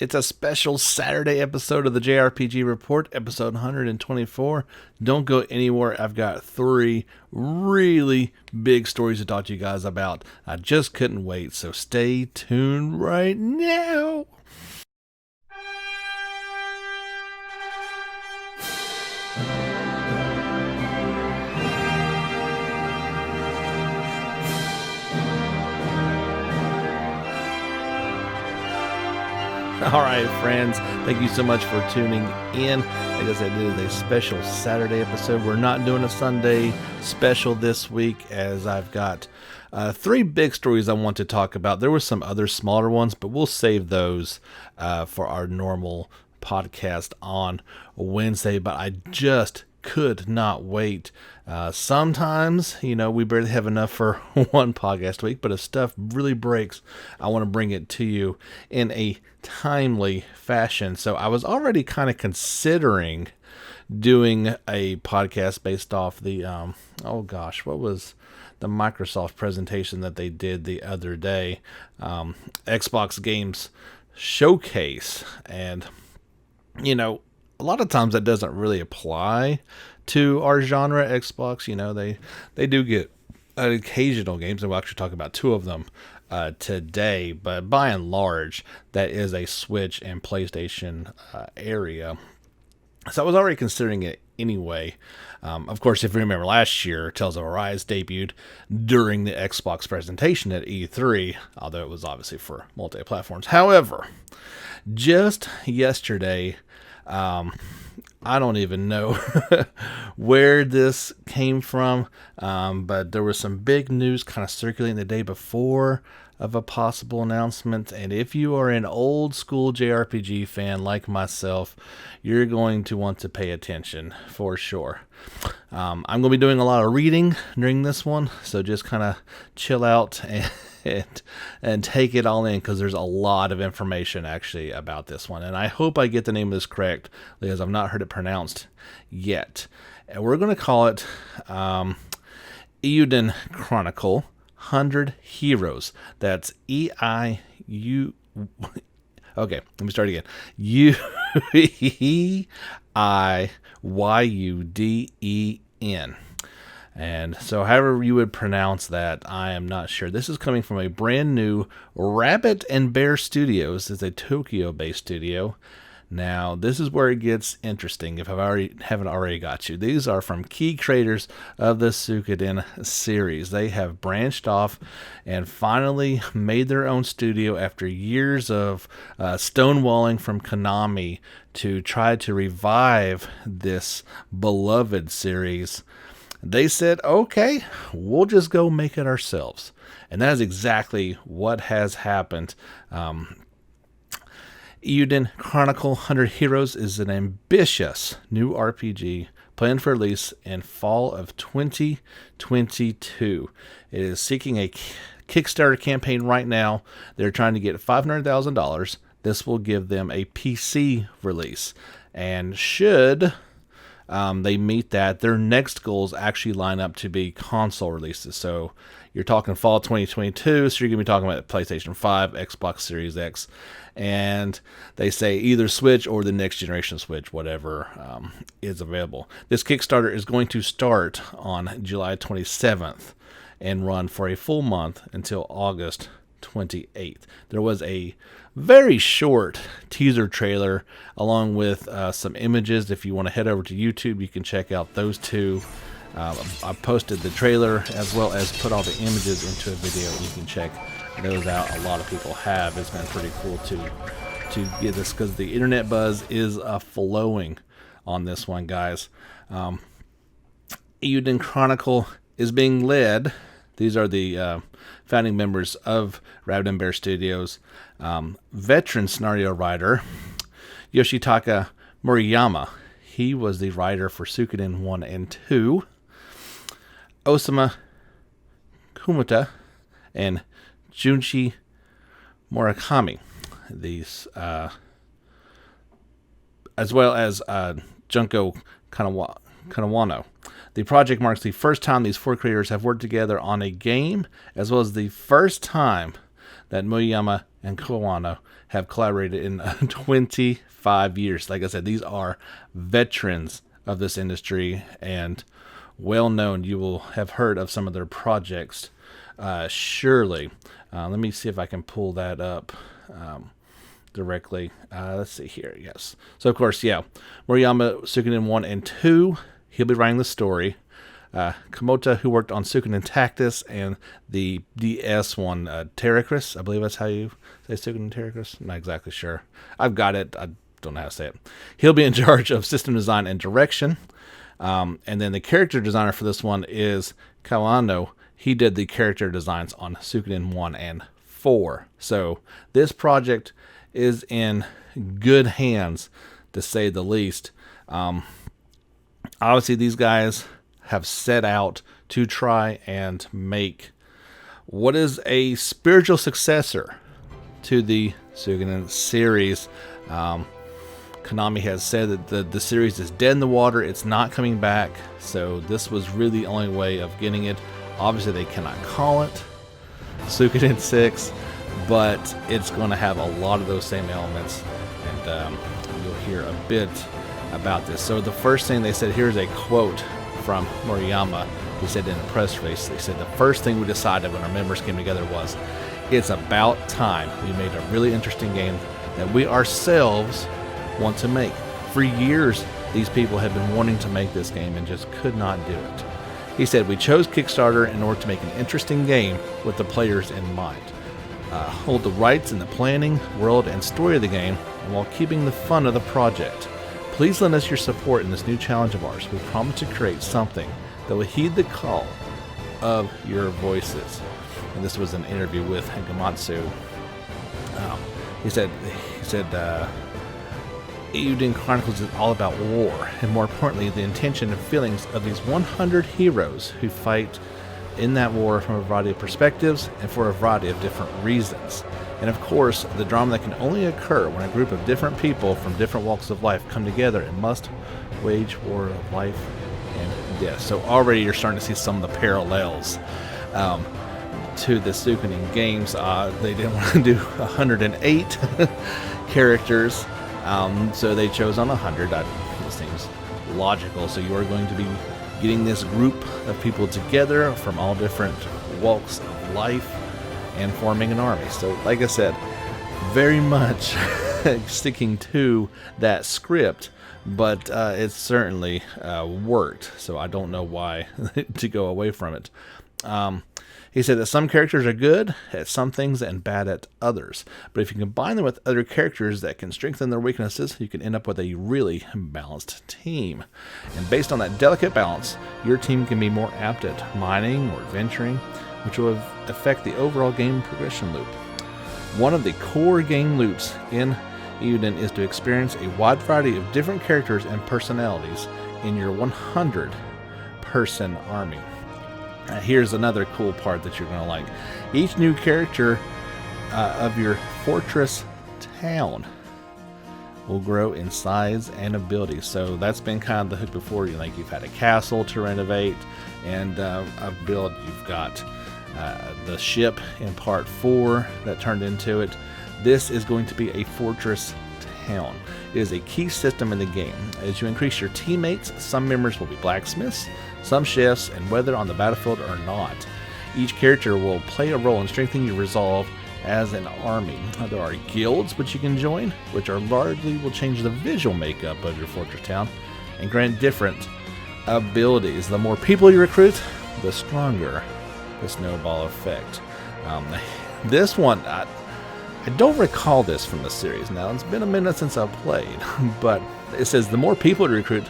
It's a special Saturday episode of the JRPG Report, episode 124. Don't go anywhere. I've got 3 really big stories to talk to you guys about. I just couldn't wait, so stay tuned right now. All right, friends, thank you so much for tuning in. Like I said, it is a special Saturday episode. We're not doing a Sunday special this week, as I've got 3 big stories I want to talk about. There were some other smaller ones, but we'll save those for our normal podcast on Wednesday. But I just could not wait. Sometimes, we barely have enough for one podcast a week, but if stuff really breaks, I want to bring it to you in a timely fashion. So I was already kind of considering doing a podcast based off the, what was the Microsoft presentation that they did the other day? Xbox Games Showcase. And, a lot of times that doesn't really apply to our genre, Xbox. They do get occasional games, and we'll actually talk about 2 of them today. But by and large, that is a Switch and PlayStation area. So I was already considering it anyway. Of course, if you remember last year, Tales of Arise debuted during the Xbox presentation at E3, although it was obviously for multi-platforms. However, just yesterday, I don't even know where this came from, but there was some big news kind of circulating the day before of a possible announcement. And if you are an old school JRPG fan like myself, you're going to want to pay attention for sure. I'm going to be doing a lot of reading during this one, so just kind of chill out and take it all in, because there's a lot of information actually about this one. And I hope I get the name of this correct, because I've not heard it pronounced yet. And we're going to call it Eiyuden Chronicle 100 Heroes. That's E-I-U... Okay, let me start again. U-E-I-Y-U-D-E-N. And so however you would pronounce that, I am not sure. This is coming from a brand new Rabbit and Bear Studios. It's a Tokyo-based studio. Now, this is where it gets interesting, if I haven't already got you. These are from key creators of the Suikoden series. They have branched off and finally made their own studio after years of stonewalling from Konami to try to revive this beloved series. They said, okay, we'll just go make it ourselves. And that is exactly what has happened. Eiyuden Chronicle 100 Heroes is an ambitious new RPG planned for release in fall of 2022. It is seeking a Kickstarter campaign right now. They're trying to get $500,000. This will give them a PC release. And should they meet that, their next goals actually line up to be console releases. So you're talking fall 2022, so you're going to be talking about PlayStation 5, Xbox Series X, and they say either Switch or the next generation Switch, whatever is available. This Kickstarter is going to start on July 27th and run for a full month until August 28th. There was a very short teaser trailer along with some images. If you want to head over to YouTube, you can check out those 2. I posted the trailer as well as put all the images into a video. You can check those out. A lot of people have. It's been pretty cool to get this, because the internet buzz is flowing on this one, guys. Eiyuden Chronicle is being led. These are the founding members of Rabbit and Bear Studios. Veteran scenario writer Yoshitaka Murayama. He was the writer for Suikoden 1 and 2. Osama Kumata and Junshi Murakami. These, as well as Junko Kanawano. The project marks the first time these 4 creators have worked together on a game, as well as the first time that Murayama and Kawano have collaborated in 25 years. Like I said, these are veterans of this industry and well known. You will have heard of some of their projects, surely. Let me see if I can pull that up directly. Let's see here. Yes. So, of course, yeah. Moriyama, Suikoden 1 and 2, he'll be writing the story. Komota, who worked on Suikoden Tactus and the DS one, Terracris, I believe that's how you say Suikoden Terracris. I'm not exactly sure. I've got it. I don't know how to say it. He'll be in charge of system design and direction. And then the character designer for this one is Kawano. He did the character designs on Suikoden 1 and 4. So this project is in good hands, to say the least. Obviously, these guys have set out to try and make what is a spiritual successor to the Suikoden series. Konami has said that the series is dead in the water. It's not coming back. So this was really the only way of getting it. Obviously, they cannot call it Suikoden 6, but it's going to have a lot of those same elements. And you'll hear a bit about this. So the first thing they said, here's a quote from Moriyama. He said in a press release, they said, the first thing we decided when our members came together was, it's about time we made a really interesting game that we ourselves want to make. For years, these people have been wanting to make this game and just could not do it. He said, we chose Kickstarter in order to make an interesting game with the players in mind. Hold the rights in the planning, world, and story of the game, and while keeping the fun of the project. Please lend us your support in this new challenge of ours. We promise to create something that will heed the call of your voices. And this was an interview with Gamatsu. He said, Eiyuden Chronicles is all about war, and more importantly, the intention and feelings of these 100 heroes who fight in that war from a variety of perspectives and for a variety of different reasons. And of course, the drama that can only occur when a group of different people from different walks of life come together and must wage war of life and death. So already you're starting to see some of the parallels to the Suikoden games. They didn't want to do 108 characters, so they chose on 100. This seems logical. So you are going to be getting this group of people together from all different walks of life and forming an army. So, like I said, very much sticking to that script, but it certainly worked. So I don't know why to go away from it. He said that some characters are good at some things and bad at others. But if you combine them with other characters that can strengthen their weaknesses, you can end up with a really balanced team. And based on that delicate balance, your team can be more apt at mining or adventuring, which will affect the overall game progression loop. One of the core game loops in Eiyuden is to experience a wide variety of different characters and personalities in your 100-person army. Here's another cool part that you're going to like. Each new character of your fortress town will grow in size and ability. So that's been kind of the hook before. Like you've had a castle to renovate and a build. You've got the ship in part 4 that turned into it. This is going to be a fortress town. It is a key system in the game. As you increase your teammates, some members will be blacksmiths, some chefs, and whether on the battlefield or not, each character will play a role in strengthening your resolve as an army. There are guilds which you can join, which are largely will change the visual makeup of your fortress town and grant different abilities. The more people you recruit, the stronger the snowball effect. This one, I don't recall this from the series. Now, it's been a minute since I've played, but it says the more people you recruit,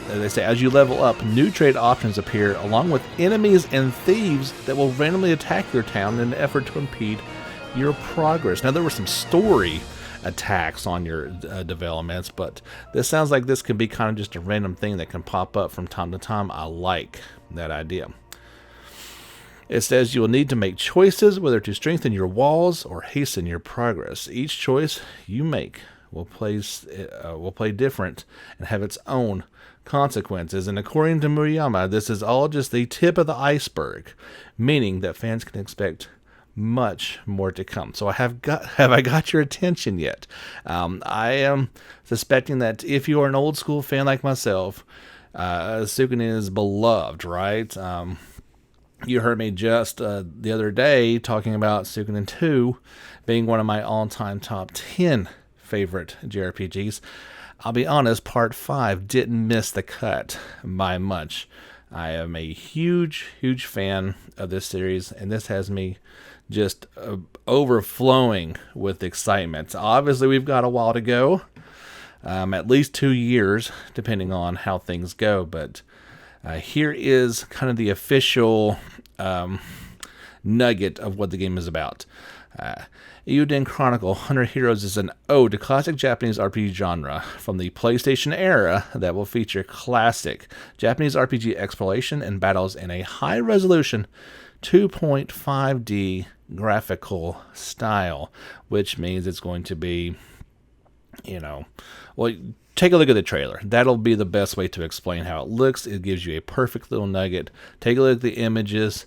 they say as you level up, new trade options appear along with enemies and thieves that will randomly attack your town in an effort to impede your progress. Now, there were some story attacks on your developments, but this sounds like this could be kind of just a random thing that can pop up from time to time. I like that idea. It says you will need to make choices whether to strengthen your walls or hasten your progress. Each choice you make will play different and have its own consequences. And according to Moriyama, this is all just the tip of the iceberg, meaning that fans can expect much more to come. So have I got your attention yet? I am suspecting that if you are an old school fan like myself, Suikoden is beloved, right? You heard me just the other day talking about Suikoden 2 being one of my all-time top 10 favorite JRPGs. I'll be honest, Part 5 didn't miss the cut by much. I am a huge, huge fan of this series, and this has me just overflowing with excitement. Obviously, we've got a while to go, at least 2 years, depending on how things go, but here is kind of the official nugget of what the game is about. Eiyuden Chronicle 100 Heroes is an ode to classic Japanese RPG genre from the PlayStation era that will feature classic Japanese RPG exploration and battles in a high-resolution 2.5D graphical style, which means it's going to be, well, take a look at the trailer. That'll be the best way to explain how it looks. It gives you a perfect little nugget. Take a look at the images.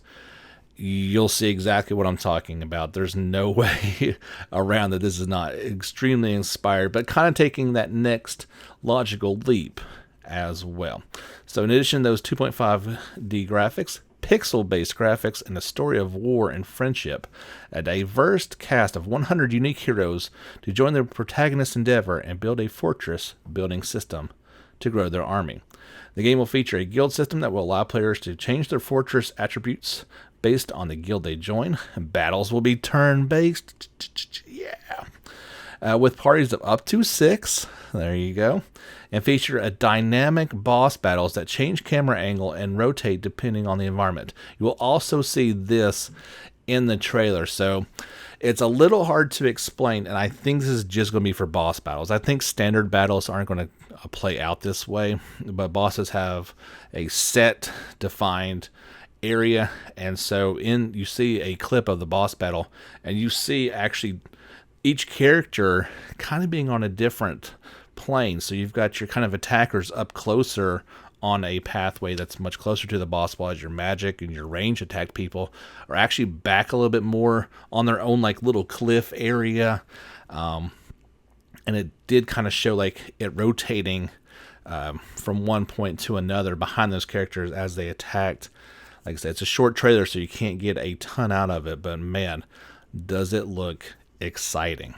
You'll see exactly what I'm talking about. There's no way around that this is not extremely inspired, but kind of taking that next logical leap as well. So in addition to those 2.5D graphics, pixel-based graphics, and a story of war and friendship, a diverse cast of 100 unique heroes to join their protagonist's endeavor and build a fortress-building system to grow their army. The game will feature a guild system that will allow players to change their fortress attributes based on the guild they join. Battles will be turn-based. Yeah. With parties of up to 6. There you go. And feature a dynamic boss battles that change camera angle and rotate depending on the environment. You will also see this in the trailer. So it's a little hard to explain, and I think this is just going to be for boss battles. I think standard battles aren't going to play out this way, but bosses have a set defined area, and so you see a clip of the boss battle, and you see actually each character kind of being on a different plane. So you've got your kind of attackers up closer on a pathway that's much closer to the boss, while your magic and your range attack people are actually back a little bit more on their own like little cliff area. And it did kind of show like it rotating from one point to another behind those characters as they attacked. Like I said, it's a short trailer, so you can't get a ton out of it, but man, does it look exciting.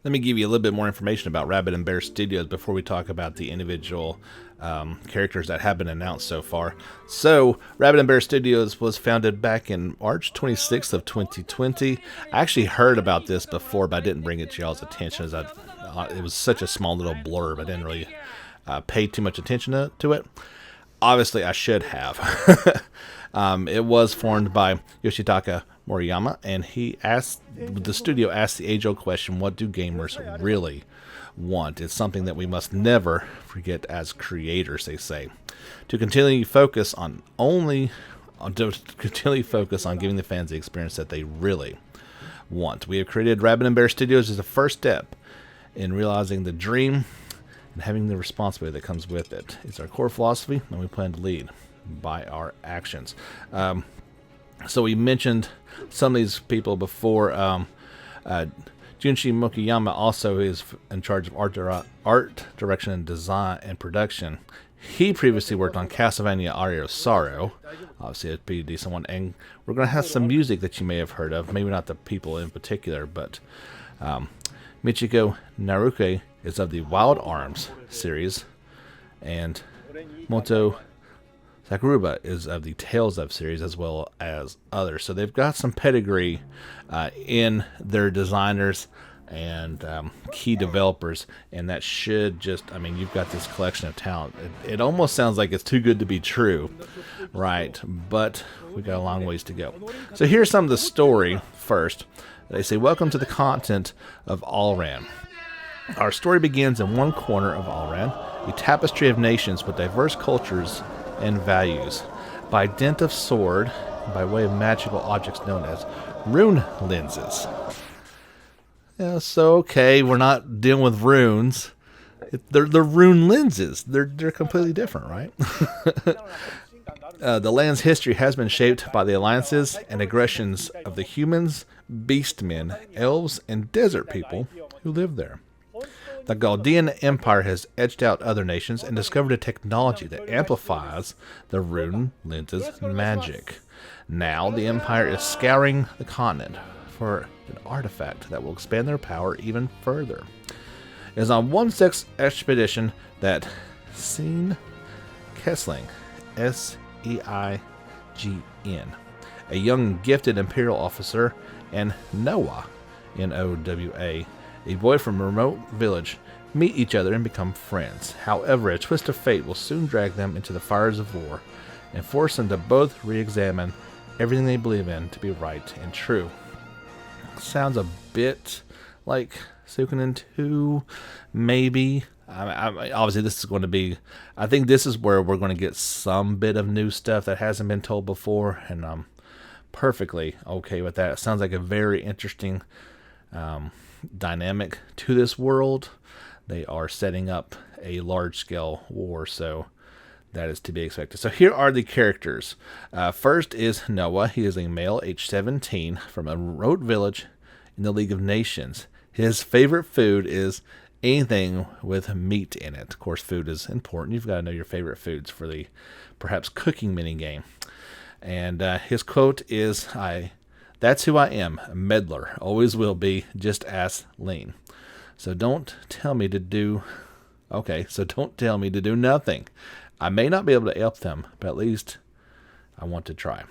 Let me give you a little bit more information about Rabbit and Bear Studios before we talk about the individual characters that have been announced so far. So, Rabbit and Bear Studios was founded back in March 26th of 2020. I actually heard about this before, but I didn't bring it to y'all's attention as it was such a small little blurb. I didn't really pay too much attention to it. Obviously, I should have. It was formed by Yoshitaka Moriyama, and the studio asked the age-old question, what do gamers really want? It's something that we must never forget as creators, they say. To continually focus on giving the fans the experience that they really want. We have created Rabbit and Bear Studios as a first step in realizing the dream and having the responsibility that comes with it. It's our core philosophy, and we plan to lead by our actions. So we mentioned some of these people before. Junichi Mukiyama also is in charge of art direction and design and production. He previously worked on Castlevania Aria of Sorrow. Obviously, it'd be a decent one. And we're going to have some music that you may have heard of. Maybe not the people in particular, but Michiko Naruke is of the Wild Arms series, and Moto Sakuruba is of the Tales of series, as well as others. So they've got some pedigree in their designers and key developers, and that should you've got this collection of talent. It almost sounds like it's too good to be true, right? But we've got a long ways to go. So here's some of the story first. They say, welcome to the continent of Alran. Our story begins in one corner of Alran, a tapestry of nations with diverse cultures and values. By dint of sword, by way of magical objects known as rune lenses. Yeah, so okay, we're not dealing with runes. They're rune lenses. They're completely different, right? The land's history has been shaped by the alliances and aggressions of the humans, beastmen, elves, and desert people who live there. The Galdean Empire has edged out other nations and discovered a technology that amplifies the rune lenses magic. Now the Empire is scouring the continent for an artifact that will expand their power even further. It is on one such expedition that Sein Kessling, Seign, a young gifted Imperial officer, and Noah, Nowa, a boy from a remote village, meet each other and become friends. However, a twist of fate will soon drag them into the fires of war and force them to both re-examine everything they believe in to be right and true. Sounds a bit like Suikoden 2, maybe. Obviously, this is going to be... I think this is where we're going to get some bit of new stuff that hasn't been told before, and I'm perfectly okay with that. It sounds like a very interesting dynamic to this world. They are setting up a large-scale war, so that is to be expected. So here are the characters. First is Noah. He is a male, age 17, from a remote village in the League of Nations. His favorite food is anything with meat in it. Of course, food is important. You've got to know your favorite foods for the perhaps cooking mini game. And his quote is, "That's who I am, a meddler. Always will be, just ask lean. So don't tell me to do... Okay, so don't tell me to do nothing. I may not be able to help them, but at least I want to try."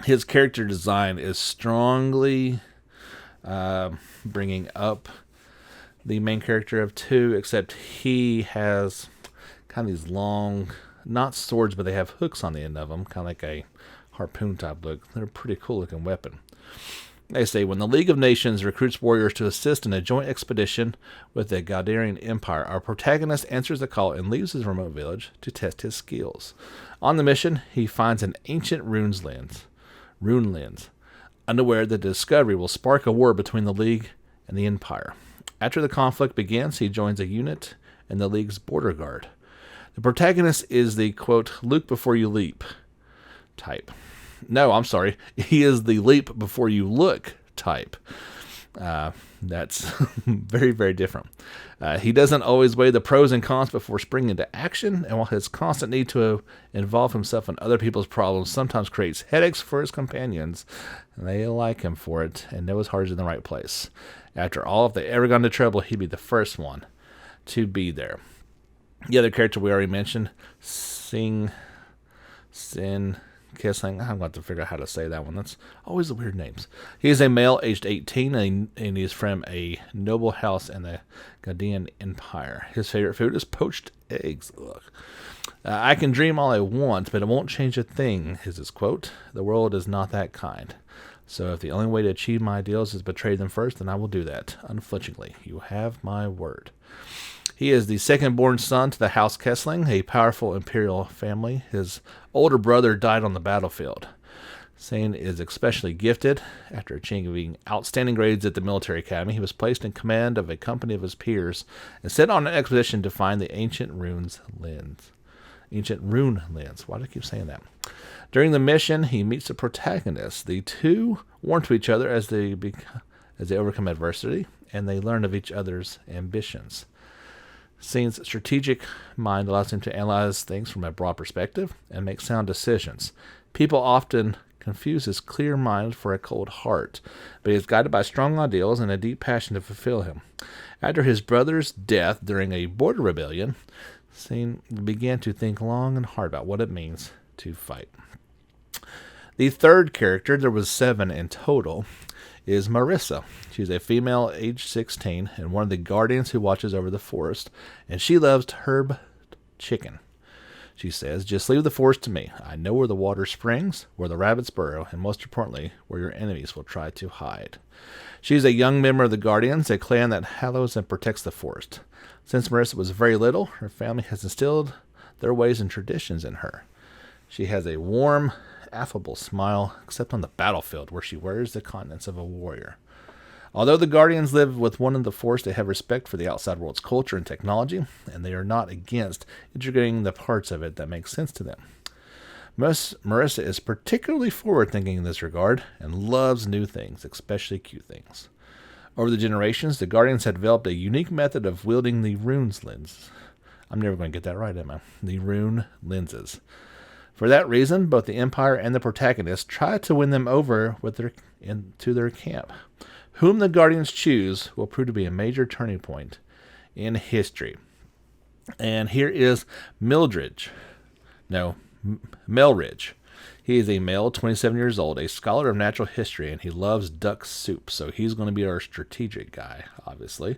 His character design is strongly bringing up the main character of 2, except he has kind of these long, not swords, but they have hooks on the end of them, kind of like a harpoon type look. They're a pretty cool looking weapon. They say, when the League of Nations recruits warriors to assist in a joint expedition with the Galdean Empire, our protagonist answers the call and leaves his remote village to test his skills. On the mission, he finds an ancient rune lens, unaware that the discovery will spark a war between the League and the Empire. After the conflict begins, he joins a unit in the League's border guard. The protagonist is the, quote, "Luke before you leap" type. No, I'm sorry. He is the leap before you look type. That's very, very different. He doesn't always weigh the pros and cons before springing into action, and while his constant need to involve himself in other people's problems sometimes creates headaches for his companions, and they like him for it and know his heart is in the right place. After all, if they ever got into trouble, he'd be the first one to be there. The other character we already mentioned, Sin Kessling. I'm going to have to figure out how to say that one. That's always the weird names. He is a male, aged 18, and he is from a noble house in the Galdean Empire. His favorite food is poached eggs. Ugh. "I can dream all I want, but it won't change a thing," is his quote. "The world is not that kind. So if the only way to achieve my ideals is betray them first, then I will do that, unflinchingly. You have my word." He is the second-born son to the House Kessling, a powerful imperial family. His older brother died on the battlefield. Sein is especially gifted. After achieving outstanding grades at the military academy, he was placed in command of a company of his peers and sent on an expedition to find the ancient rune lens. Why do I keep saying that? During the mission, he meets the protagonist. The two warm to each other as they overcome adversity, and they learn of each other's ambitions. Sein's strategic mind allows him to analyze things from a broad perspective and make sound decisions. People often confuse his clear mind for a cold heart, but he is guided by strong ideals and a deep passion to fulfill him. After his brother's death during a border rebellion, Sein began to think long and hard about what it means to fight. The third character, there was 7 in total, is Marissa. She's a female, age 16, and one of the guardians who watches over the forest, and she loves herb chicken. She says, "Just leave the forest to me. I know where the water springs, where the rabbits burrow, and most importantly, where your enemies will try to hide." She's a young member of the Guardians, a clan that hallows and protects the forest. Since Marissa was very little, her family has instilled their ways and traditions in her. She has a warm, affable smile, except on the battlefield, where she wears the countenance of a warrior. Although the Guardians live with one in the forest, they have respect for the outside world's culture and technology, and they are not against integrating the parts of it that make sense to them. Marissa is particularly forward-thinking in this regard and loves new things, especially cute things. Over the generations, the Guardians had developed a unique method of wielding the runes lens. I'm never going to get that right, am I? The rune lenses. For that reason, both the Empire and the protagonist try to win them over into their camp. Whom the Guardians choose will prove to be a major turning point in history. And here is Melridge. He is a male, 27 years old, a scholar of natural history, and he loves duck soup. So he's going to be our strategic guy, obviously.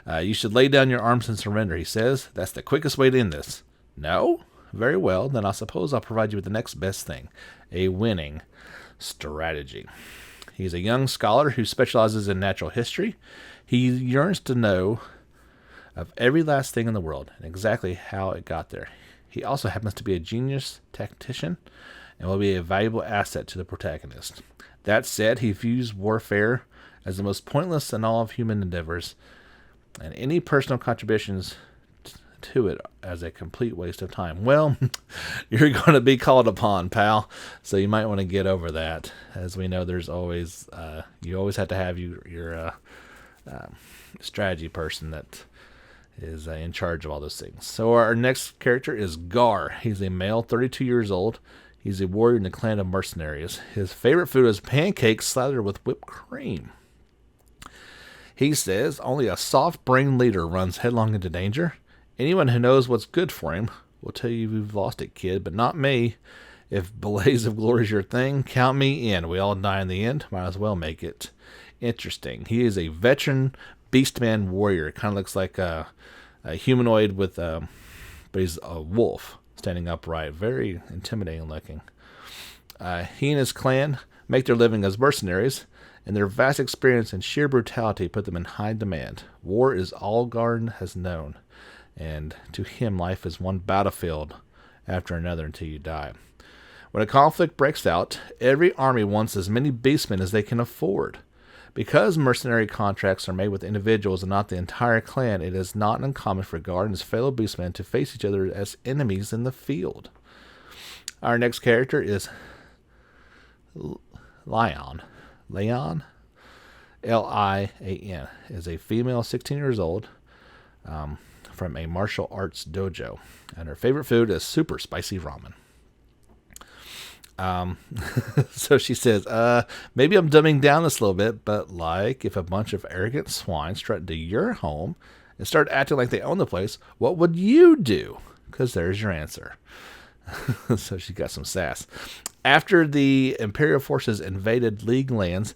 You should lay down your arms and surrender, he says. That's the quickest way to end this. No? Very well, then I suppose I'll provide you with the next best thing, a winning strategy. He's a young scholar who specializes in natural history. He yearns to know of every last thing in the world and exactly how it got there. He also happens to be a genius tactician and will be a valuable asset to the protagonist. That said, he views warfare as the most pointless in all of human endeavors, and any personal contributions to it as a complete waste of time. Well, you're going to be called upon, pal, so you might want to get over that. As we know, there's always you always have to have your strategy person that is in charge of all those things. So our next character is Gar. He's a male, 32 years old. He's a warrior in the clan of mercenaries. His favorite food is pancakes slathered with whipped cream. He says only a soft-brained leader runs headlong into danger. Anyone who knows what's good for him will tell you you've lost it, kid, but not me. If blaze of glory is your thing, count me in. We all die in the end. Might as well make it interesting. He is a veteran beastman warrior. Kind of looks like a humanoid but he's a wolf standing upright. Very intimidating looking. He and his clan make their living as mercenaries, and their vast experience and sheer brutality put them in high demand. War is all Garden has known, and to him life is one battlefield after another until you die. When a conflict breaks out, every army wants as many beastmen as they can afford. Because mercenary contracts are made with individuals and not the entire clan, it is not uncommon for Gar and his fellow beastmen to face each other as enemies in the field. Our next character is Lian. Lian? Lian is a female, 16 years old, from a martial arts dojo, and her favorite food is super spicy ramen. So she says, maybe I'm dumbing down this a little bit, but like if a bunch of arrogant swine strut into your home and start acting like they own the place, what would you do? Because there's your answer. So she got some sass. After the Imperial forces invaded League lands,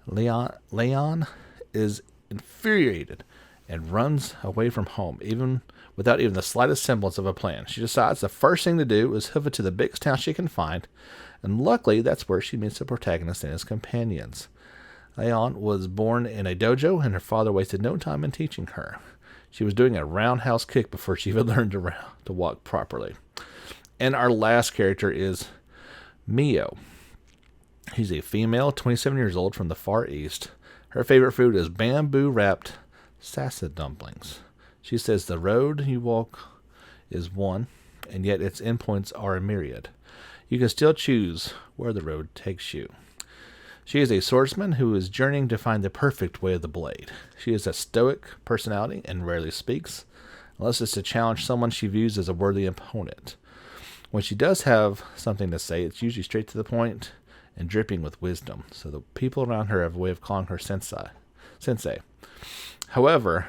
Leon is infuriated and runs away from home, without even the slightest semblance of a plan. She decides the first thing to do is hoof it to the biggest town she can find, and luckily that's where she meets the protagonist and his companions. Leon was born in a dojo, and her father wasted no time in teaching her. She was doing a roundhouse kick before she even learned to walk properly. And our last character is Mio. She's a female, 27 years old, from the Far East. Her favorite food is bamboo-wrapped sasa dumplings. She says the road you walk is one, and yet its endpoints are a myriad. You can still choose where the road takes you. She is a swordsman who is journeying to find the perfect way of the blade. She is a stoic personality and rarely speaks, unless it's to challenge someone she views as a worthy opponent. When she does have something to say, it's usually straight to the point and dripping with wisdom, so the people around her have a way of calling her sensei. However,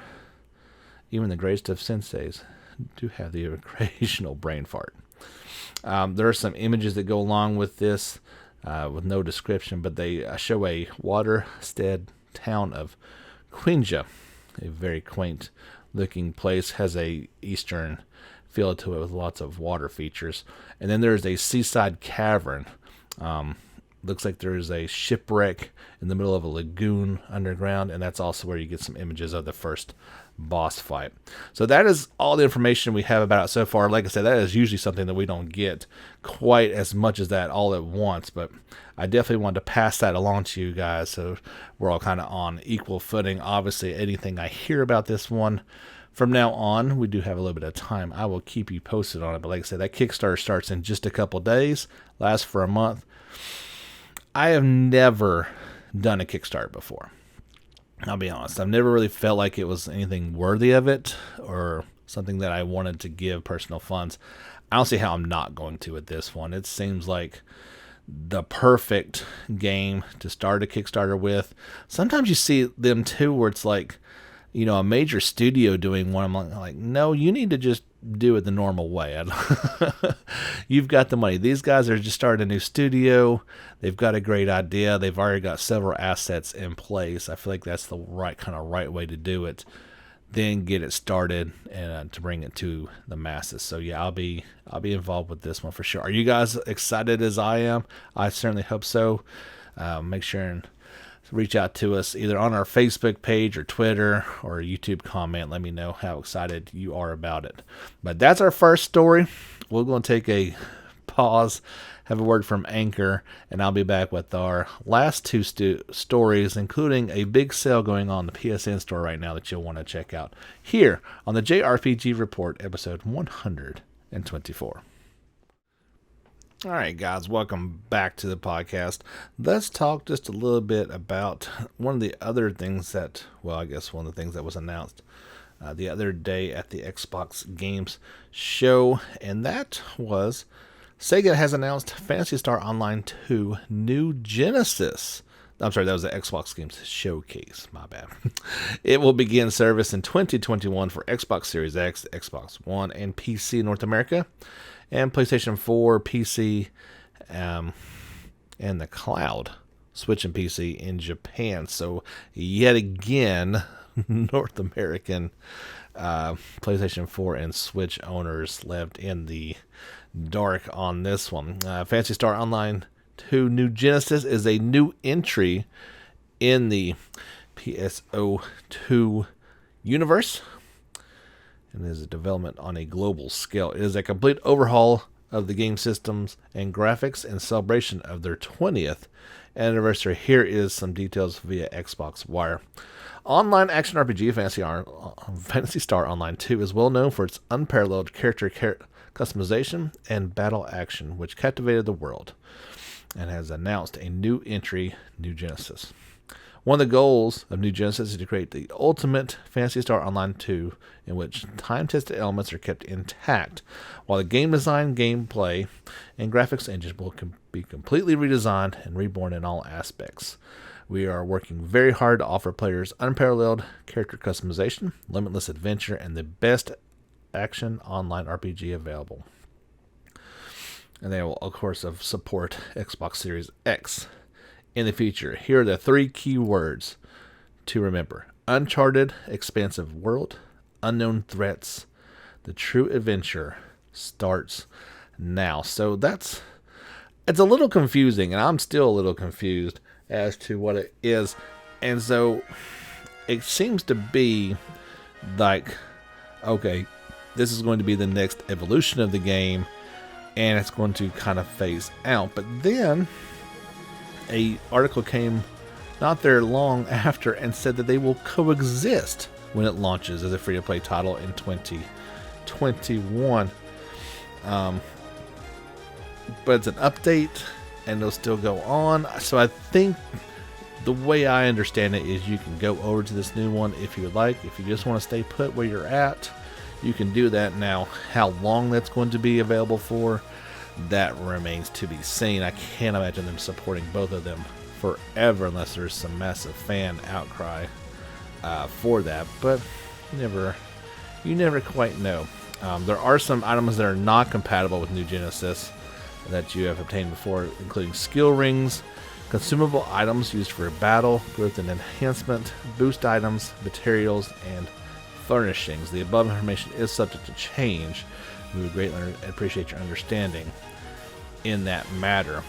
even the greatest of senseis do have the occasional brain fart. There are some images that go along with this, with no description, but they show a waterstead town of Quinja, a very quaint looking place, has a eastern feel to it with lots of water features. And then there's a seaside cavern looks like there is a shipwreck in the middle of a lagoon underground, and that's also where you get some images of the first boss fight. So that is all the information we have about it so far. Like I said, that is usually something that we don't get quite as much as that all at once, but I definitely wanted to pass that along to you guys so we're all kind of on equal footing. Obviously, anything I hear about this one from now on, we do have a little bit of time, I will keep you posted on it. But like I said, that Kickstarter starts in just a couple days, lasts for a month. I have never done a Kickstarter before. I'll be honest. I've never really felt like it was anything worthy of it or something that I wanted to give personal funds. I don't see how I'm not going to with this one. It seems like the perfect game to start a Kickstarter with. Sometimes you see them too where it's like, you know, a major studio doing one. I'm like, no, you need to just do it the normal way. You've got the money. These guys are just starting a new studio. They've got a great idea. They've already got several assets in place. I feel like that's the right way to do it. Then get it started and to bring it to the masses. So yeah, I'll be involved with this one for sure. Are you guys excited as I am? I certainly hope so. Make sure and reach out to us either on our Facebook page or Twitter or a YouTube comment. Let me know how excited you are about it. But that's our first story. We're going to take a pause, have a word from Anchor, and I'll be back with our last two stories, including a big sale going on the PSN Store right now that you'll want to check out here on the JRPG Report, episode 124. All right, guys, welcome back to the podcast. Let's talk just a little bit about one of the other things that, well, I guess one of the things that was announced the other day at the Xbox Games show, and that was Sega has announced Phantasy Star Online 2 New Genesis. I'm sorry, that was the Xbox Games Showcase. My bad. It will begin service in 2021 for Xbox Series X, Xbox One, and PC North America, and PlayStation 4, PC, and the cloud, Switch and PC in Japan. So yet again, North American PlayStation 4 and Switch owners left in the dark on this one. Phantasy Star Online 2 New Genesis is a new entry in the PSO2 universe, and is a development on a global scale. It is a complete overhaul of the game systems and graphics in celebration of their 20th anniversary. Here is some details via Xbox Wire. Online action RPG Phantasy Star Online 2 is well known for its unparalleled character customization and battle action, which captivated the world, and has announced a new entry, New Genesis. One of the goals of New Genesis is to create the ultimate Phantasy Star Online 2, in which time-tested elements are kept intact, while the game design, gameplay, and graphics engines will be completely redesigned and reborn in all aspects. We are working very hard to offer players unparalleled character customization, limitless adventure, and the best action online RPG available. And they will, of course, support Xbox Series X in the future. Here are the 3 key words to remember: uncharted, expansive world, unknown threats. The true adventure starts now. So it's a little confusing, and I'm still a little confused as to what it is. And so it seems to be like, okay, this is going to be the next evolution of the game, and it's going to kind of phase out. But then a article came not there long after and said that they will coexist when it launches as a free-to-play title in 2021. But it's an update, and it'll still go on. So I think the way I understand it is you can go over to this new one if you would like. If you just want to stay put where you're at, you can do that. Now, how long that's going to be available for, that remains to be seen. I can't imagine them supporting both of them forever unless there's some massive fan outcry for that. But you never quite know. There are some items that are not compatible with New Genesis that you have obtained before, including skill rings, consumable items used for battle, growth and enhancement, boost items, materials, and furnishings. The above information is subject to change. We would greatly appreciate your understanding in that matter.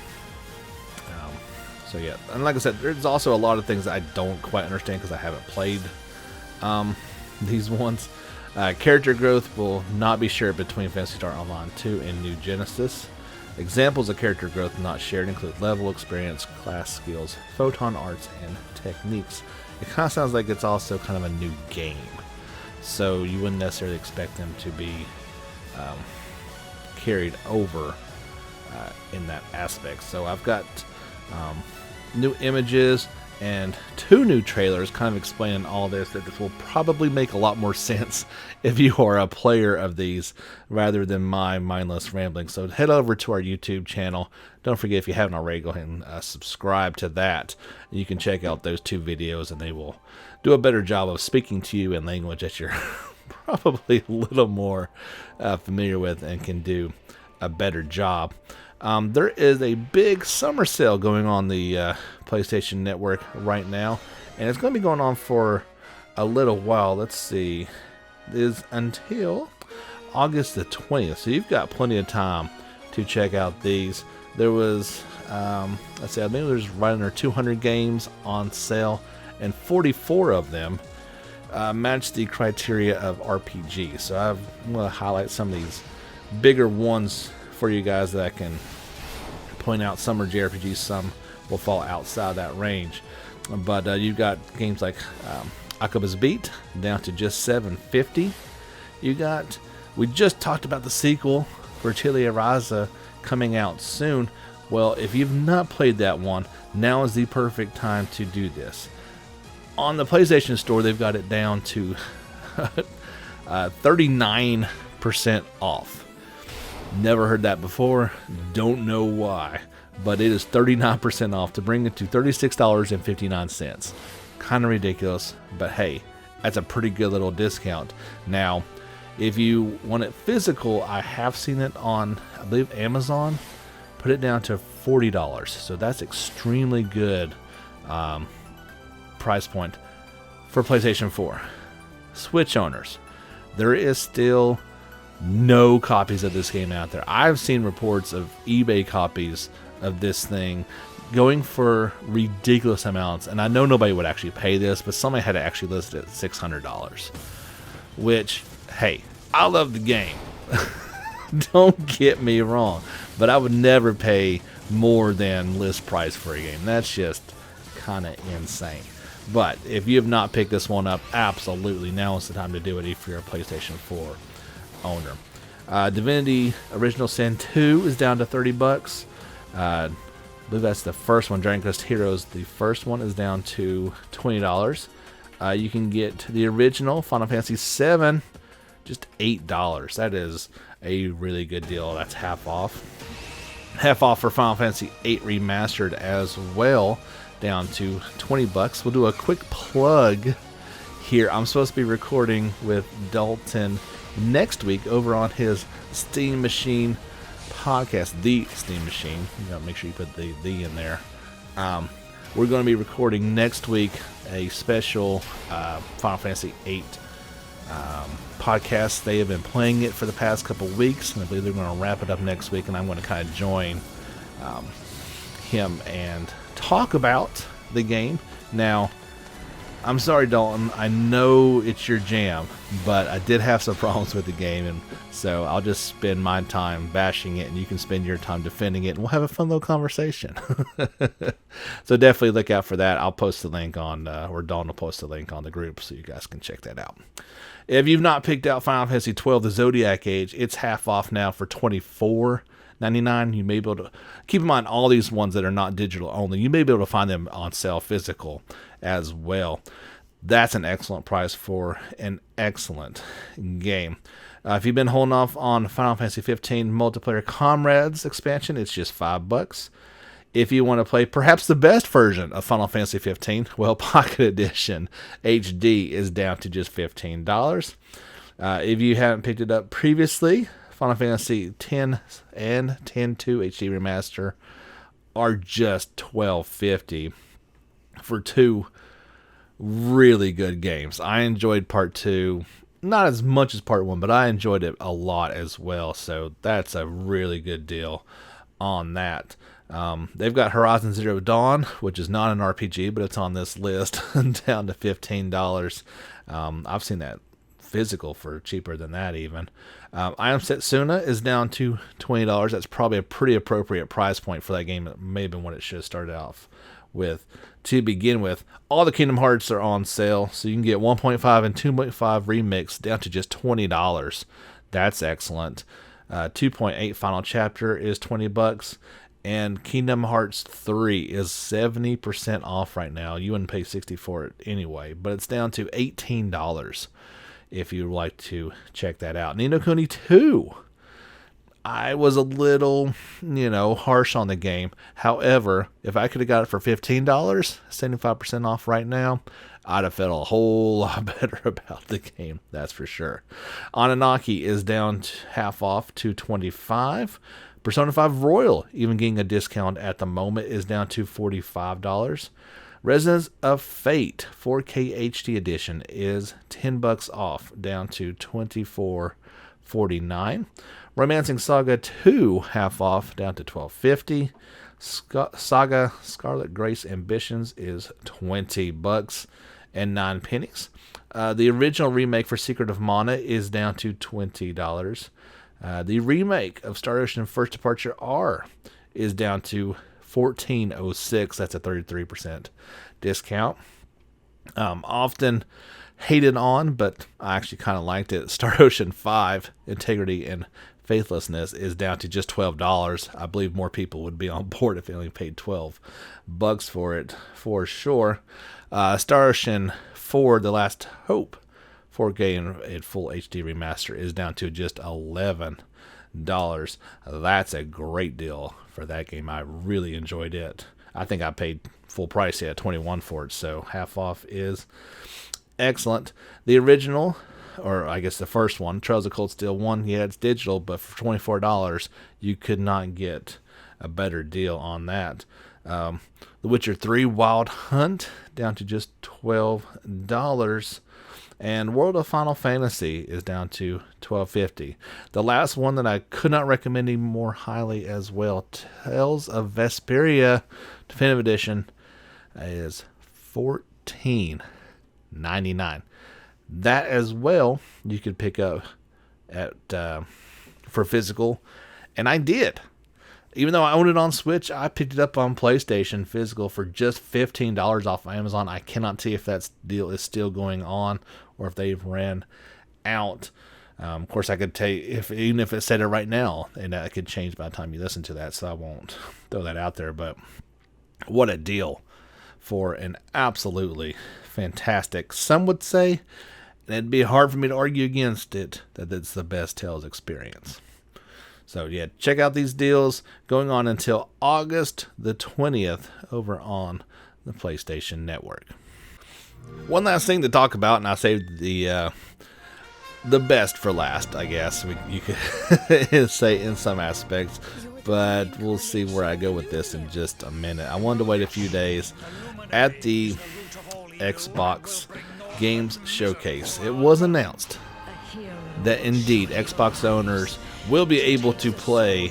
So yeah, and like I said, there's also a lot of things that I don't quite understand because I haven't played these ones. Character growth will not be shared between Phantasy Star Online 2 and New Genesis. Examples of character growth not shared include level, experience, class skills, photon arts, and techniques. It kind of sounds like it's also kind of a new game, so you wouldn't necessarily expect them to be carried over in that aspect. So I've got new images and 2 new trailers kind of explaining all this, that this will probably make a lot more sense if you are a player of these rather than my mindless rambling. So head over to our YouTube channel. Don't forget, if you haven't already, go ahead and subscribe to that. You can check out those 2 videos and they will do a better job of speaking to you in language that you're probably a little more familiar with and can do a better job. There is a big summer sale going on the PlayStation Network right now, and it's going to be going on for a little while. Let's see, it is until August the 20th, so you've got plenty of time to check out these. There was, let's see, I think there's right under 200 games on sale, and 44 of them match the criteria of RPG. So I'm going to highlight some of these bigger ones for you guys that I can point out. Some are JRPGs, some will fall outside that range. But you've got games like Akaba's Beat down to just $7.50. We just talked about the sequel for Chile Araza coming out soon. Well, if you've not played that one, now is the perfect time to do this. On the PlayStation Store, they've got it down to 39% off. Never heard that before. Don't know why. But it is 39% off to bring it to $36.59. Kind of ridiculous, but hey, that's a pretty good little discount. Now, if you want it physical, I have seen it on, I believe, Amazon. Put it down to $40. So that's extremely good price point for PlayStation 4. Switch owners, there is still no copies of this game out there. I've seen reports of eBay copies of this thing going for ridiculous amounts, and I know nobody would actually pay this, but somebody had to actually list it at $600. Which, hey, I love the game. Don't get me wrong, but I would never pay more than list price for a game. That's just kind of insane. But if you have not picked this one up, absolutely, now is the time to do it if you're a PlayStation 4 owner. Divinity Original Sin 2 is down to $30. I believe that's the first one. Dragon Quest Heroes, the first one, is down to $20. You can get the original Final Fantasy 7, just $8. That is a really good deal. That's half off. Half off for Final Fantasy 8 Remastered as well, down to $20. We'll do a quick plug here. I'm supposed to be recording with Dalton next week over on his Steam Machine podcast, The Steam Machine. You know, make sure you put the in there. We're going to be recording next week a special Final Fantasy 8 podcast. They have been playing it for the past couple weeks, and I believe they're going to wrap it up next week, and I'm going to kind of join him and talk about the game. Now, I'm sorry, Dalton, I know it's your jam, but I did have some problems with the game, and so I'll just spend my time bashing it, and you can spend your time defending it, and we'll have a fun little conversation. So definitely look out for that. I'll post the link on, or Dalton will post the link on the group, so you guys can check that out. If you've not picked out Final Fantasy 12, the Zodiac Age, it's half off now for $24.99. You may be able to keep in mind all these ones that are not digital only. You may be able to find them on sale physical as well. That's an excellent price for an excellent game. If you've been holding off on Final Fantasy 15 Multiplayer Comrades expansion, it's just $5. If you want to play perhaps the best version of Final Fantasy 15, well, Pocket Edition HD is down to just $15. If you haven't picked it up previously, Final Fantasy X and X-2 HD Remaster are just $12.50 for 2 really good games. I enjoyed Part 2, not as much as Part 1, but I enjoyed it a lot as well, so that's a really good deal on that. They've got Horizon Zero Dawn, which is not an RPG, but it's on this list, down to $15. I've seen that physical for cheaper than that even. I Am Setsuna is down to $20. That's probably a pretty appropriate price point for that game. It may have been what it should have started off with. To begin with, all the Kingdom Hearts are on sale, so you can get 1.5 and 2.5 remix down to just $20. That's excellent. 2.8 Final Chapter is $20, and Kingdom Hearts 3 is 70% off right now. You wouldn't pay $60 for it anyway, but it's down to $18 if you'd like to check that out. Ni no Kuni 2. I was a little, harsh on the game. However, if I could have got it for $15, 75% off right now, I'd have felt a whole lot better about the game, that's for sure. Anunnaki is down half off to $25. Persona 5 Royal, even getting a discount at the moment, is down to $45. Resonance of Fate 4K HD edition is $10 off, down to $24.49. Romancing Saga 2 half off, down to $12.50. Saga Scarlet Grace Ambitions is $20 and 9 pennies. The original remake for Secret of Mana is down to $20. The remake of Star Ocean First Departure R is down to $14.06. That's a 33% discount. Often hated on, but I actually kind of liked it. Star Ocean 5 Integrity and Faithlessness is down to just $12. I believe more people would be on board if they only paid $12 for it, for sure. Star Ocean 4 The Last Hope 4K and full HD remaster is down to just $11. That's a great deal for that game. I really enjoyed it. I think I paid full price at $21 for it, so half off is excellent. The original, or I guess the first one, Trails of Cold Steel 1, yeah, it's digital, but for $24, you could not get a better deal on that. The Witcher 3 Wild Hunt, down to just $12. And World of Final Fantasy is down to $12.50. The last one that I could not recommend even more highly as well, Tales of Vesperia Definitive Edition, is $14.99. That as well you could pick up at for physical, and I did. Even though I own it on Switch, I picked it up on PlayStation physical for just $15 off Amazon. I cannot see if that deal is still going on or if they've ran out. Of course, I could tell you, even if it said it right now, and that could change by the time you listen to that, so I won't throw that out there. But what a deal for an absolutely fantastic, some would say, and it'd be hard for me to argue against it, that it's the best Tales experience. So yeah, check out these deals going on until August the 20th over on the PlayStation Network. One last thing to talk about, and I saved the best for last, I guess you could say in some aspects, but we'll see where I go with this in just a minute. I wanted to wait a few days. At the Xbox Games Showcase, it was announced that indeed Xbox owners will be able to play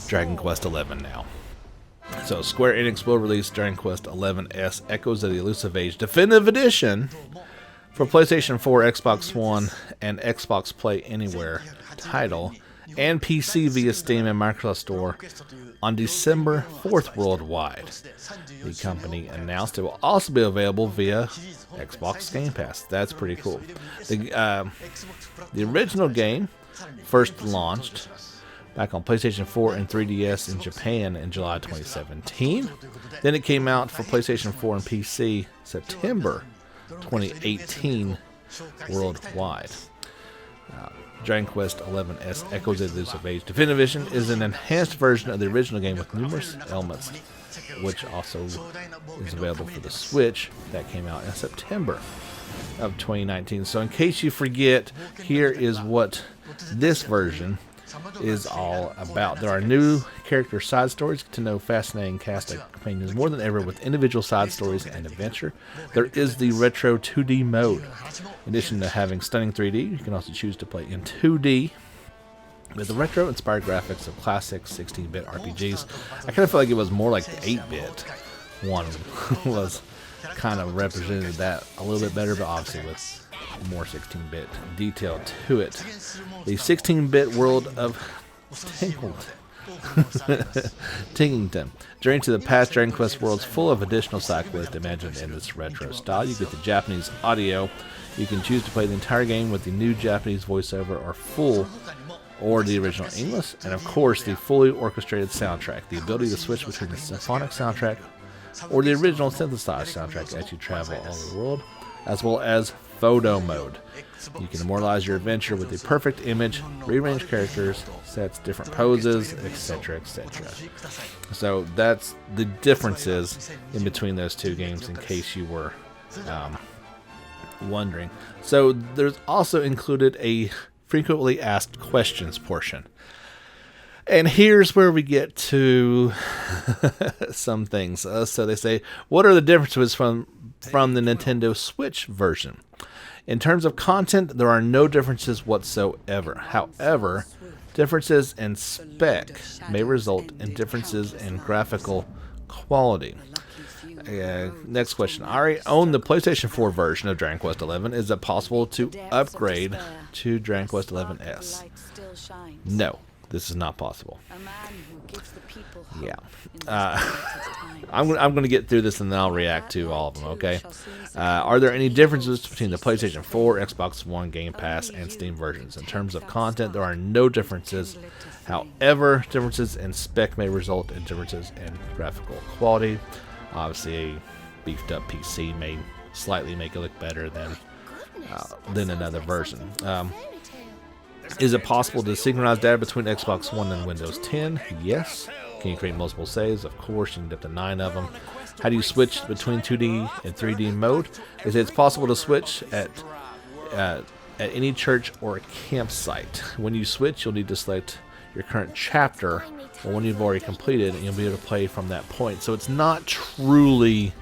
Dragon Quest XI now. So Square Enix will release Dragon Quest XI-S Echoes of the Elusive Age Definitive Edition for PlayStation 4, Xbox One, and Xbox Play Anywhere title, and PC via Steam and Microsoft Store on December 4th worldwide. The company announced it will also be available via Xbox Game Pass. That's pretty cool. The original game first launched back on PlayStation 4 and 3DS in Japan in July 2017. Then it came out for PlayStation 4 and PC September 2018 worldwide. Dragon Quest XI-S Echoes of the Elusive Age Definitive Edition is an enhanced version of the original game with numerous elements, which also is available for the Switch. That came out in September of 2019. So in case you forget, here is what this version is all about. There are new character side stories to know fascinating cast of companions more than ever with individual side stories and adventure. There is the retro 2D mode. In addition to having stunning 3D, you can also choose to play in 2D. With the retro-inspired graphics of classic 16-bit RPGs, I kind of feel like it was more like the 8-bit one was kind of represented that a little bit better, but obviously with more 16-bit detail to it. The 16-bit world of Tingington. Journey to the past Dragon Quest worlds full of additional side quests imagined in this retro style. You get the Japanese audio. You can choose to play the entire game with the new Japanese voiceover or the original English, and of course the fully orchestrated soundtrack. The ability to switch between the symphonic soundtrack or the original synthesized soundtrack as you travel all over the world, as well as photo mode. You can immortalize your adventure with the perfect image, rearrange characters, sets, different poses, etc., etc. So that's the differences in between those two games, in case you were wondering. So there's also included a frequently asked questions portion. And here's where we get to some things. So they say, what are the differences from the Nintendo Switch version? In terms of content, there are no differences whatsoever. However, differences in spec may result in differences in graphical quality. Next question. I already own the PlayStation 4 version of Dragon Quest XI. Is it possible to upgrade to Dragon Quest XI-S? No, this is not possible. Yeah. I'm going to get through this and then I'll react to all of them, okay? Are there any differences between the PlayStation 4, Xbox One, Game Pass, and Steam versions? In terms of content, there are no differences. However, differences in spec may result in differences in graphical quality. Obviously, a beefed up PC may slightly make it look better than another version. Is it possible to synchronize data between Xbox One and Windows 10? Yes. Can you create multiple saves? Of course, you can get up to 9 of them. How do you switch between 2D and 3D mode? It's possible to switch at any church or campsite. When you switch, you'll need to select your current chapter or one you've already completed, and you'll be able to play from that point. So it's not truly,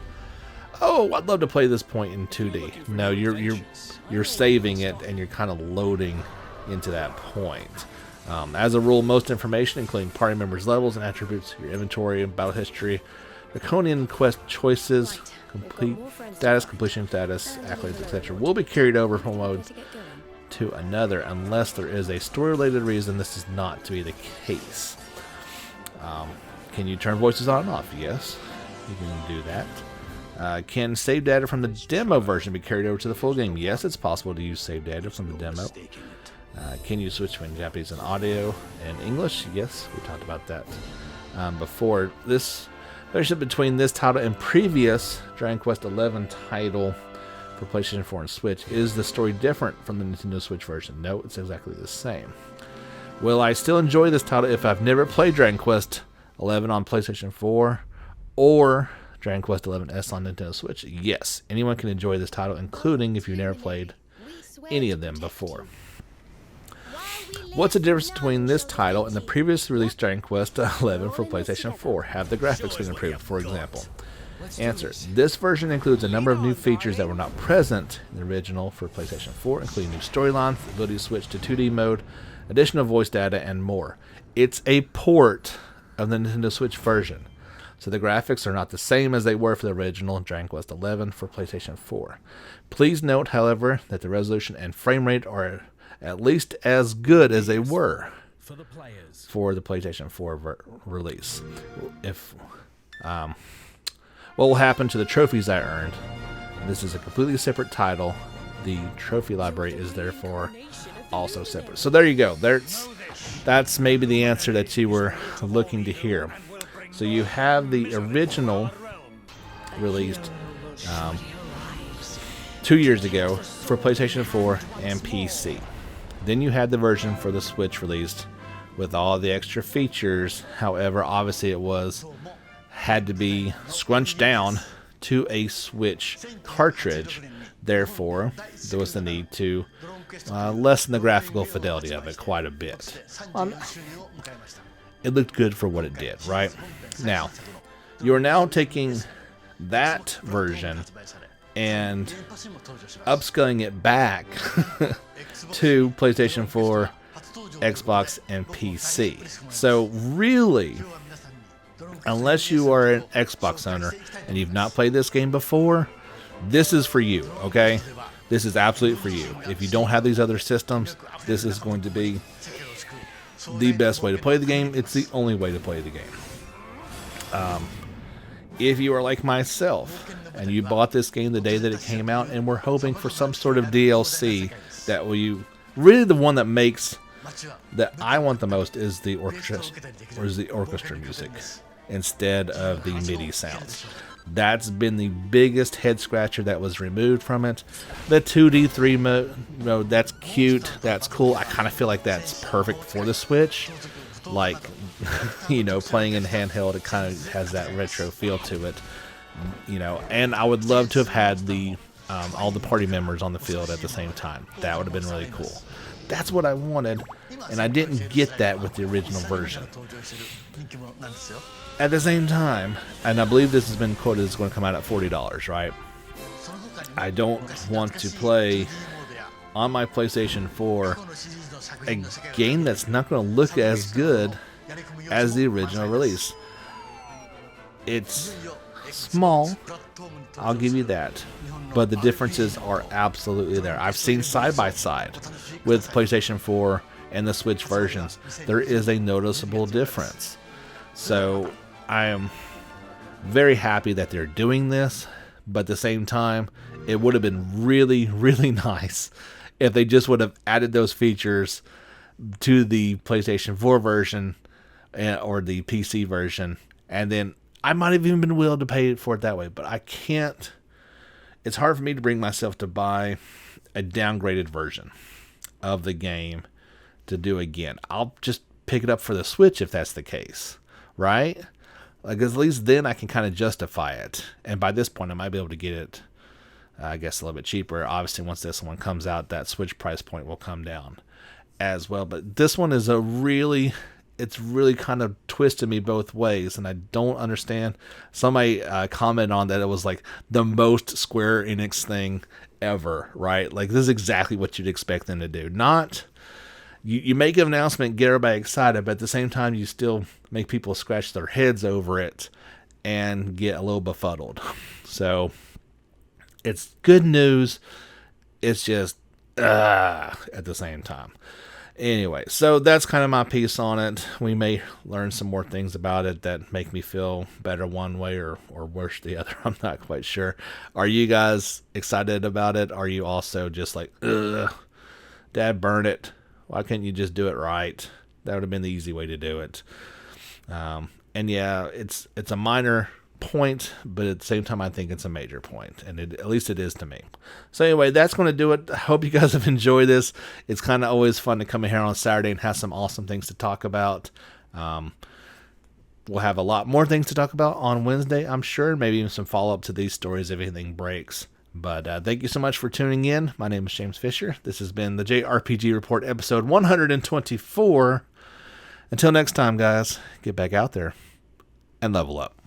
oh, I'd love to play this point in 2D. No, you're saving it and you're kind of loading into that point. As a rule, most information, including party members' levels and attributes, your inventory and battle history, draconian quest choices, completion status, accolades, etc., will be carried over from one to another unless there is a story-related reason this is not to be the case. Can you turn voices on and off? Yes, you can do that. Can save data from the demo version be carried over to the full game? Yes, it's possible to use save data from the demo. Can you switch between Japanese and audio and English? Yes, we talked about that before. This relationship between this title and previous Dragon Quest XI title for PlayStation 4 and Switch, is the story different from the Nintendo Switch version? No, it's exactly the same. Will I still enjoy this title if I've never played Dragon Quest XI on PlayStation 4 or Dragon Quest XI-S on Nintendo Switch? Yes, anyone can enjoy this title, including if you've never played any of them before. What's the difference between this title and the previously released Dragon Quest XI for PlayStation 4? Have the graphics been improved, for example? Answer. This version includes a number of new features that were not present in the original for PlayStation 4, including new storylines, the ability to switch to 2D mode, additional voice data, and more. It's a port of the Nintendo Switch version, so the graphics are not the same as they were for the original Dragon Quest XI for PlayStation 4. Please note, however, that the resolution and frame rate are at least as good as they were for the PlayStation 4 release. What will happen to the trophies I earned? This is a completely separate title. The trophy library is therefore also separate. So there you go. That's maybe the answer that you were looking to hear. So you have the original released 2 years ago for PlayStation 4 and PC. Then you had the version for the Switch released with all the extra features. However, obviously it had to be scrunched down to a Switch cartridge. Therefore, there was the need to lessen the graphical fidelity of it quite a bit. It looked good for what it did, right? Now, you're now taking that version and upscaling it back to PlayStation 4 Xbox, and PC. So really, unless you are an Xbox owner and you've not played this game before, this is for you, okay? This is absolutely for you. If you don't have these other systems, this is going to be the best way to play the game. It's the only way to play the game. If you are like myself and you bought this game the day that it came out and we're hoping for some sort of DLC that will you really the one that makes that I want the most is the orchestra music instead of the MIDI sounds. That's been the biggest head scratcher that was removed from it. The 2D3 mode, that's cute, that's cool. I kind of feel like that's perfect for the Switch. Like, you know, playing in handheld, it kind of has that retro feel to it. You know, and I would love to have had the all the party members on the field at the same time. That would have been really cool. That's what I wanted, and I didn't get that with the original version. At the same time, and I believe this has been quoted as going to come out at $40, right? I don't want to play on my PlayStation 4 a game that's not going to look as good as the original release. It's small, I'll give you that, but the differences are absolutely there. I've seen side by side with PlayStation 4 and the Switch versions. There is a noticeable difference. So I am very happy that they're doing this, but at the same time, it would have been really, really nice if they just would have added those features to the PlayStation 4 version or the PC version, and then I might have even been willing to pay for it that way, but I can't. It's hard for me to bring myself to buy a downgraded version of the game to do again. I'll just pick it up for the Switch if that's the case, right? Like, at least then I can kind of justify it. And by this point, I might be able to get it, I guess, a little bit cheaper. Obviously, once this one comes out, that Switch price point will come down as well. But this one is it's really kind of twisted me both ways, and I don't understand. Somebody commented on that it was like the most Square Enix thing ever, right? Like, this is exactly what you'd expect them to do. Not, you make an announcement, get everybody excited, but at the same time, you still make people scratch their heads over it and get a little befuddled. So, it's good news. It's just, at the same time. Anyway, so that's kind of my piece on it. We may learn some more things about it that make me feel better one way or worse the other. I'm not quite sure. Are you guys excited about it? Are you also just like, ugh, Dad, burn it. Why couldn't you just do it right? That would have been the easy way to do it. And yeah, it's a minor point, but at the same time, I think it's a major point, and at least it is to me. So anyway, that's going to do it. I hope you guys have enjoyed this. It's kind of always fun to come in here on Saturday and have some awesome things to talk about. We'll have a lot more things to talk about on Wednesday, I'm sure. Maybe even some follow-up to these stories if anything breaks. But thank you so much for tuning in. My name is James Fisher. This has been the JRPG Report, episode 124. Until next time, guys, get back out there and level up.